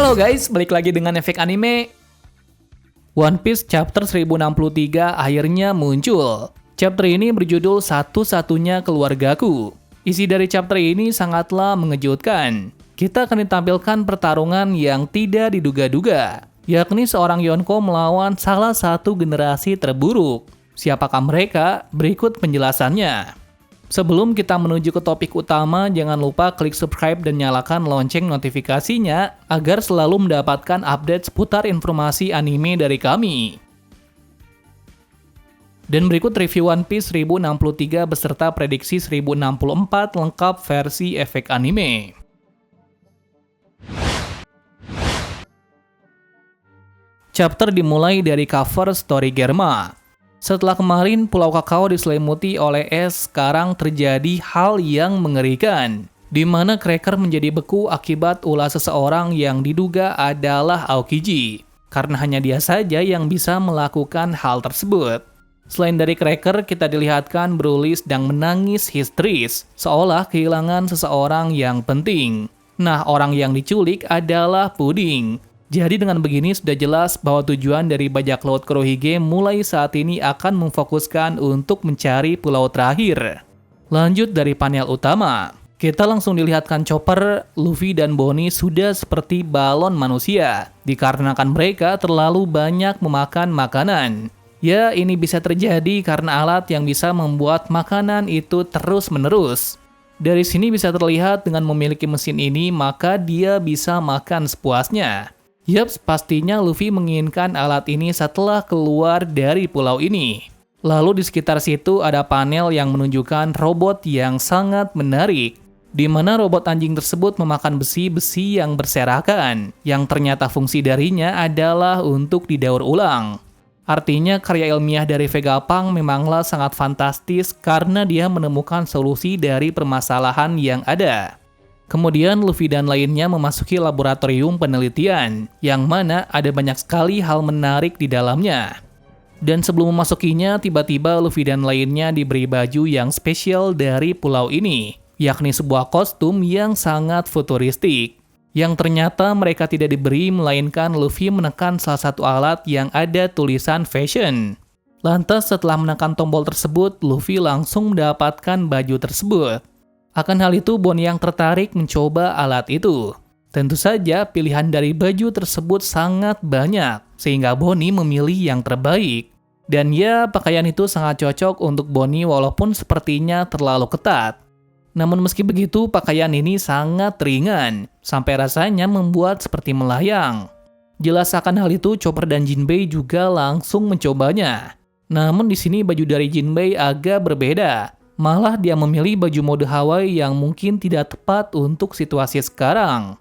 Halo guys, balik lagi dengan efek anime. One Piece chapter 1063 akhirnya muncul. Chapter ini berjudul Satu-Satunya Keluargaku. Isi dari chapter ini sangatlah mengejutkan. Kita akan ditampilkan pertarungan yang tidak diduga-duga, yakni seorang Yonko melawan salah satu generasi terburuk. Siapakah mereka? Berikut penjelasannya. Sebelum kita menuju ke topik utama, jangan lupa klik subscribe dan nyalakan lonceng notifikasinya agar selalu mendapatkan update seputar informasi anime dari kami. Dan berikut review One Piece 1063 beserta prediksi 1064 lengkap versi efek anime. Chapter dimulai dari cover story Germa. Setelah kemarin Pulau Kakao diselimuti oleh es, sekarang terjadi hal yang mengerikan, di mana Cracker menjadi beku akibat ulah seseorang yang diduga adalah Aokiji, karena hanya dia saja yang bisa melakukan hal tersebut. Selain dari Cracker, kita dilihatkan Broly sedang menangis histeris, seolah kehilangan seseorang yang penting. Nah, orang yang diculik adalah Puding. Jadi dengan begini sudah jelas bahwa tujuan dari bajak laut Kurohige mulai saat ini akan memfokuskan untuk mencari pulau terakhir. Lanjut dari panel utama, kita langsung dilihatkan Chopper, Luffy, dan Bonnie sudah seperti balon manusia, dikarenakan mereka terlalu banyak memakan makanan. Ya, ini bisa terjadi karena alat yang bisa membuat makanan itu terus-menerus. Dari sini bisa terlihat dengan memiliki mesin ini, maka dia bisa makan sepuasnya. Yaps, pastinya Luffy menginginkan alat ini setelah keluar dari pulau ini. Lalu di sekitar situ ada panel yang menunjukkan robot yang sangat menarik, di mana robot anjing tersebut memakan besi-besi yang berserakan, yang ternyata fungsi darinya adalah untuk didaur ulang. Artinya karya ilmiah dari Vegapunk memanglah sangat fantastis karena dia menemukan solusi dari permasalahan yang ada. Kemudian Luffy dan lainnya memasuki laboratorium penelitian, yang mana ada banyak sekali hal menarik di dalamnya. Dan sebelum memasukinya, tiba-tiba Luffy dan lainnya diberi baju yang spesial dari pulau ini, yakni sebuah kostum yang sangat futuristik. Yang ternyata mereka tidak diberi, melainkan Luffy menekan salah satu alat yang ada tulisan fashion. Lantas setelah menekan tombol tersebut, Luffy langsung mendapatkan baju tersebut. Akan hal itu, Bonnie yang tertarik mencoba alat itu. Tentu saja pilihan dari baju tersebut sangat banyak, sehingga Bonnie memilih yang terbaik. Dan ya, pakaian itu sangat cocok untuk Bonnie walaupun sepertinya terlalu ketat. Namun meski begitu, pakaian ini sangat ringan, sampai rasanya membuat seperti melayang. Jelas akan hal itu, Chopper dan Jinbei juga langsung mencobanya. Namun di sini baju dari Jinbei agak berbeda. Malah dia memilih baju mode Hawaii yang mungkin tidak tepat untuk situasi sekarang.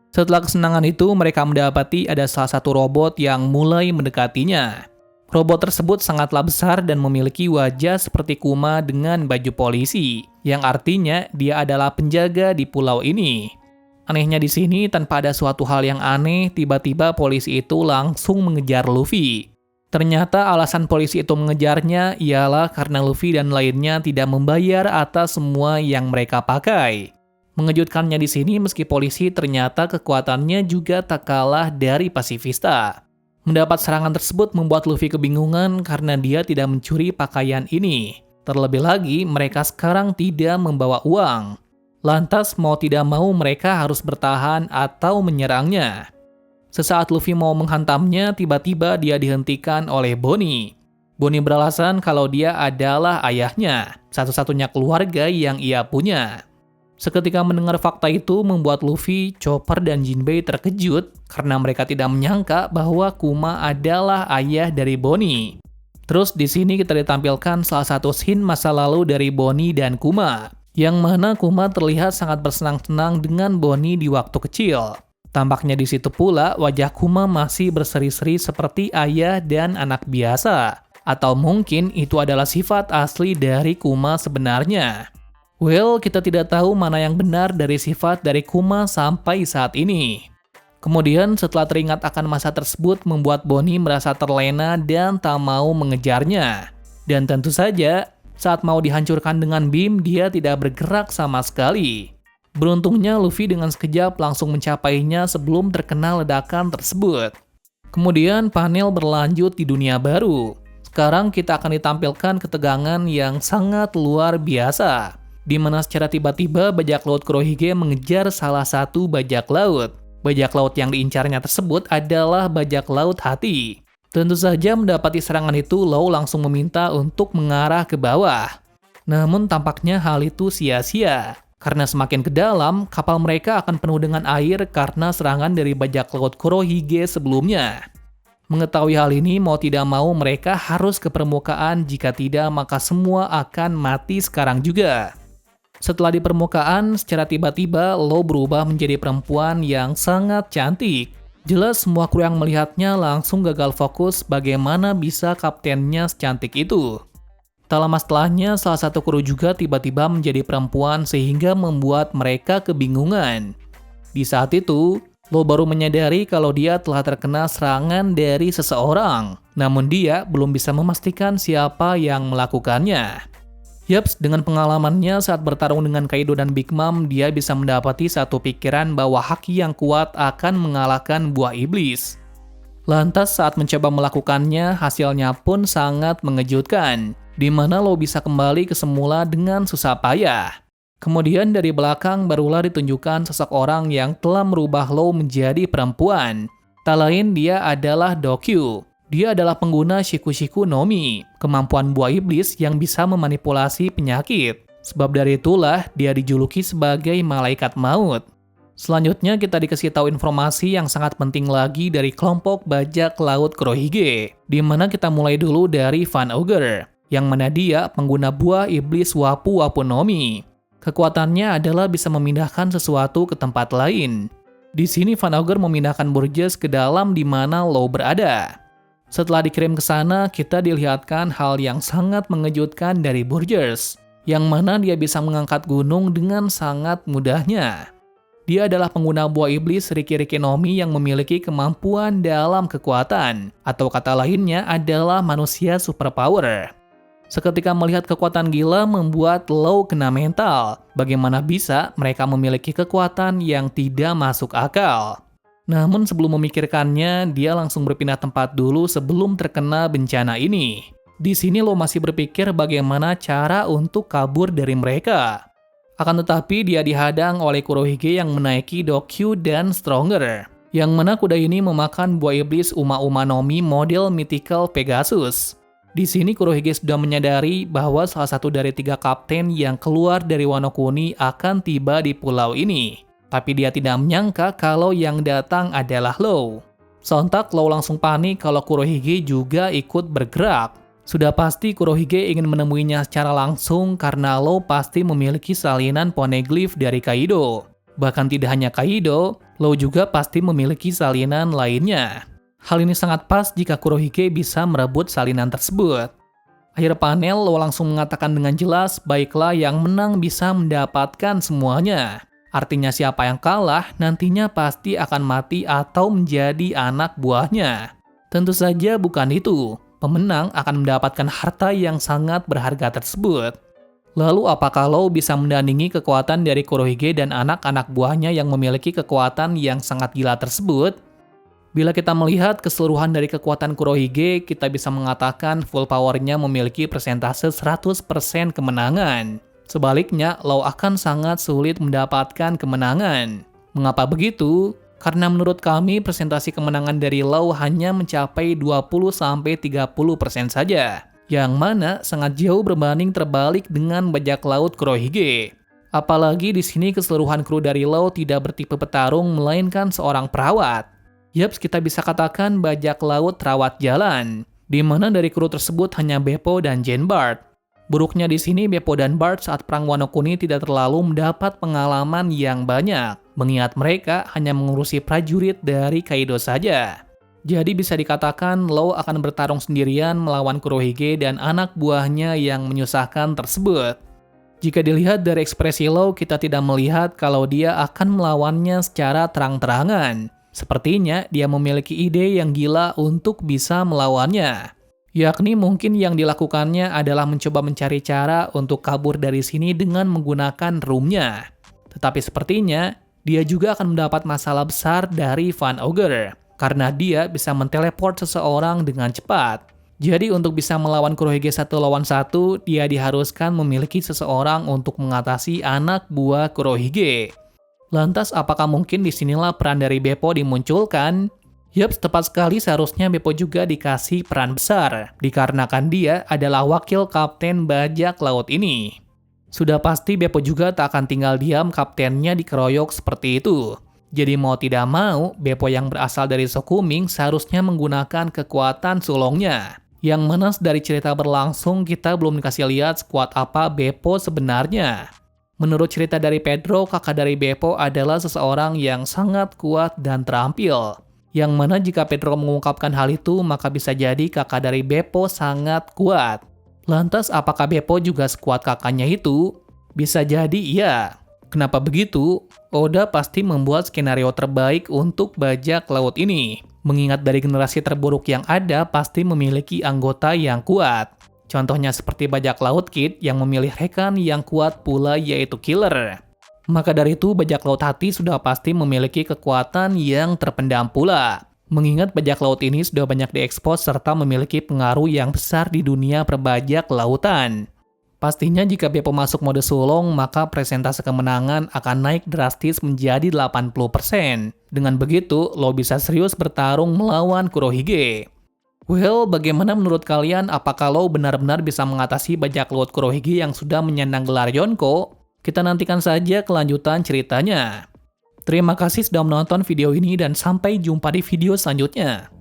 Setelah kesenangan itu, mereka mendapati ada salah satu robot yang mulai mendekatinya. Robot tersebut sangatlah besar dan memiliki wajah seperti Kuma dengan baju polisi, yang artinya dia adalah penjaga di pulau ini. Anehnya di sini, tanpa ada suatu hal yang aneh, tiba-tiba polisi itu langsung mengejar Luffy. Ternyata alasan polisi itu mengejarnya ialah karena Luffy dan lainnya tidak membayar atas semua yang mereka pakai. Mengejutkannya di sini, meski polisi ternyata kekuatannya juga tak kalah dari pasifista. Mendapat serangan tersebut membuat Luffy kebingungan karena dia tidak mencuri pakaian ini. Terlebih lagi, mereka sekarang tidak membawa uang. Lantas mau tidak mau mereka harus bertahan atau menyerangnya. Sesaat Luffy mau menghantamnya, tiba-tiba dia dihentikan oleh Bonnie. Bonnie beralasan kalau dia adalah ayahnya, satu-satunya keluarga yang ia punya. Seketika mendengar fakta itu membuat Luffy, Chopper, dan Jinbei terkejut karena mereka tidak menyangka bahwa Kuma adalah ayah dari Bonnie. Terus di sini kita ditampilkan salah satu scene masa lalu dari Bonnie dan Kuma, yang mana Kuma terlihat sangat bersenang-senang dengan Bonnie di waktu kecil. Tampaknya di situ pula wajah Kuma masih berseri-seri seperti ayah dan anak biasa. Atau mungkin itu adalah sifat asli dari Kuma sebenarnya. Well, kita tidak tahu mana yang benar dari sifat dari Kuma sampai saat ini. Kemudian setelah teringat akan masa tersebut membuat Bonnie merasa terlena dan tak mau mengejarnya. Dan tentu saja, saat mau dihancurkan dengan beam, dia tidak bergerak sama sekali. Beruntungnya Luffy dengan sekejap langsung mencapainya sebelum terkena ledakan tersebut. Kemudian panel berlanjut di dunia baru. Sekarang kita akan ditampilkan ketegangan yang sangat luar biasa, di mana secara tiba-tiba bajak laut Kurohige mengejar salah satu bajak laut. Bajak laut yang diincarnya tersebut adalah bajak laut hati. Tentu saja mendapati serangan itu, Law langsung meminta untuk mengarah ke bawah. Namun tampaknya hal itu sia-sia, karena semakin ke dalam, kapal mereka akan penuh dengan air karena serangan dari bajak laut Kurohige sebelumnya. Mengetahui hal ini, mau tidak mau mereka harus ke permukaan, jika tidak maka semua akan mati sekarang juga. Setelah di permukaan, secara tiba-tiba Law berubah menjadi perempuan yang sangat cantik. Jelas semua kru yang melihatnya langsung gagal fokus bagaimana bisa kaptennya secantik itu. Tak lama setelahnya, salah satu kru juga tiba-tiba menjadi perempuan sehingga membuat mereka kebingungan. Di saat itu, Law baru menyadari kalau dia telah terkena serangan dari seseorang, namun dia belum bisa memastikan siapa yang melakukannya. Yaps, dengan pengalamannya saat bertarung dengan Kaido dan Big Mom, dia bisa mendapati satu pikiran bahwa haki yang kuat akan mengalahkan buah iblis. Lantas saat mencoba melakukannya, hasilnya pun sangat mengejutkan, di mana Law bisa kembali ke semula dengan susah payah. Kemudian dari belakang barulah ditunjukkan seseorang yang telah merubah Law menjadi perempuan. Tak lain dia adalah Dokyu. Dia adalah pengguna Shikushiku no Mi, kemampuan buah iblis yang bisa memanipulasi penyakit. Sebab dari itulah dia dijuluki sebagai malaikat maut. Selanjutnya kita dikasih tahu informasi yang sangat penting lagi dari kelompok bajak laut Kurohige, di mana kita mulai dulu dari Van Ogre, yang mana dia pengguna buah iblis Wapu Wapu no Mi. Kekuatannya adalah bisa memindahkan sesuatu ke tempat lain. Di sini Van Ogre memindahkan Burgess ke dalam di mana Law berada. Setelah dikirim ke sana, kita dilihatkan hal yang sangat mengejutkan dari Burgess, yang mana dia bisa mengangkat gunung dengan sangat mudahnya. Dia adalah pengguna buah iblis Riki-Riki no Mi yang memiliki kemampuan dalam kekuatan, atau kata lainnya adalah manusia superpower. Seketika melihat kekuatan gila membuat Law kena mental. Bagaimana bisa mereka memiliki kekuatan yang tidak masuk akal? Namun sebelum memikirkannya, dia langsung berpindah tempat dulu sebelum terkena bencana ini. Di sini Law masih berpikir bagaimana cara untuk kabur dari mereka. Akan tetapi dia dihadang oleh Kurohige yang menaiki Dokyu dan Stronger, yang mana kuda ini memakan buah iblis Uma-Uma no Mi model Mythical Pegasus. Di sini Kurohige sudah menyadari bahwa salah satu dari 3 kapten yang keluar dari Wano Kuni akan tiba di pulau ini. Tapi dia tidak menyangka kalau yang datang adalah Law. Sontak Law langsung panik kalau Kurohige juga ikut bergerak. Sudah pasti Kurohige ingin menemuinya secara langsung karena Law pasti memiliki salinan poneglyph dari Kaido. Bahkan tidak hanya Kaido, Law juga pasti memiliki salinan lainnya. Hal ini sangat pas jika Kurohige bisa merebut salinan tersebut. Akhir panel, Law langsung mengatakan dengan jelas, baiklah yang menang bisa mendapatkan semuanya. Artinya siapa yang kalah nantinya pasti akan mati atau menjadi anak buahnya. Tentu saja bukan itu. Pemenang akan mendapatkan harta yang sangat berharga tersebut. Lalu apakah Law bisa mendandingi kekuatan dari Kurohige dan anak-anak buahnya yang memiliki kekuatan yang sangat gila tersebut? Bila kita melihat keseluruhan dari kekuatan Kurohige, kita bisa mengatakan full powernya memiliki persentase 100% kemenangan. Sebaliknya, Law akan sangat sulit mendapatkan kemenangan. Mengapa begitu? Karena menurut kami presentasi kemenangan dari Law hanya mencapai 20-30% saja, yang mana sangat jauh berbanding terbalik dengan bajak laut Kurohige. Apalagi di sini keseluruhan kru dari Law tidak bertipe petarung melainkan seorang perawat. Yaps, kita bisa katakan bajak laut rawat jalan, di mana dari kru tersebut hanya Beppo dan Jean Bart. Buruknya di sini Beppo dan Bart saat perang Wano Kuni tidak terlalu mendapat pengalaman yang banyak, mengingat mereka hanya mengurusi prajurit dari Kaido saja. Jadi bisa dikatakan Law akan bertarung sendirian melawan Kurohige dan anak buahnya yang menyusahkan tersebut. Jika dilihat dari ekspresi Law, kita tidak melihat kalau dia akan melawannya secara terang-terangan. Sepertinya dia memiliki ide yang gila untuk bisa melawannya. Yakni mungkin yang dilakukannya adalah mencoba mencari cara untuk kabur dari sini dengan menggunakan roomnya. Tetapi sepertinya, dia juga akan mendapat masalah besar dari Van Ogre, karena dia bisa menteleport seseorang dengan cepat. Jadi untuk bisa melawan Kurohige 1 lawan 1, dia diharuskan memiliki seseorang untuk mengatasi anak buah Kurohige. Lantas apakah mungkin disinilah peran dari Beppo dimunculkan? Yup, tepat sekali, seharusnya Beppo juga dikasih peran besar, dikarenakan dia adalah wakil kapten bajak laut ini. Sudah pasti Beppo juga tak akan tinggal diam kaptennya dikeroyok seperti itu. Jadi mau tidak mau, Beppo yang berasal dari Sokuming seharusnya menggunakan kekuatan sulongnya. Yang mana dari cerita berlangsung kita belum dikasih lihat sekuat apa Beppo sebenarnya. Menurut cerita dari Pedro, kakak dari Beppo adalah seseorang yang sangat kuat dan terampil. Yang mana jika Pedro mengungkapkan hal itu, maka bisa jadi kakak dari Beppo sangat kuat. Lantas apakah Beppo juga sekuat kakaknya itu? Bisa jadi iya. Kenapa begitu? Oda pasti membuat skenario terbaik untuk bajak laut ini. Mengingat dari generasi terburuk yang ada pasti memiliki anggota yang kuat. Contohnya seperti bajak laut Kid yang memilih rekan yang kuat pula yaitu Killer. Maka dari itu bajak laut hati sudah pasti memiliki kekuatan yang terpendam pula. Mengingat bajak laut ini sudah banyak diekspos serta memiliki pengaruh yang besar di dunia perbajak lautan. Pastinya jika Beppo masuk mode sulong, maka presentase kemenangan akan naik drastis menjadi 80%. Dengan begitu, lo bisa serius bertarung melawan Kurohige. Well, bagaimana menurut kalian? Apakah lo benar-benar bisa mengatasi bajak laut Kurohige yang sudah menyandang gelar Yonko? Kita nantikan saja kelanjutan ceritanya. Terima kasih sudah menonton video ini dan sampai jumpa di video selanjutnya.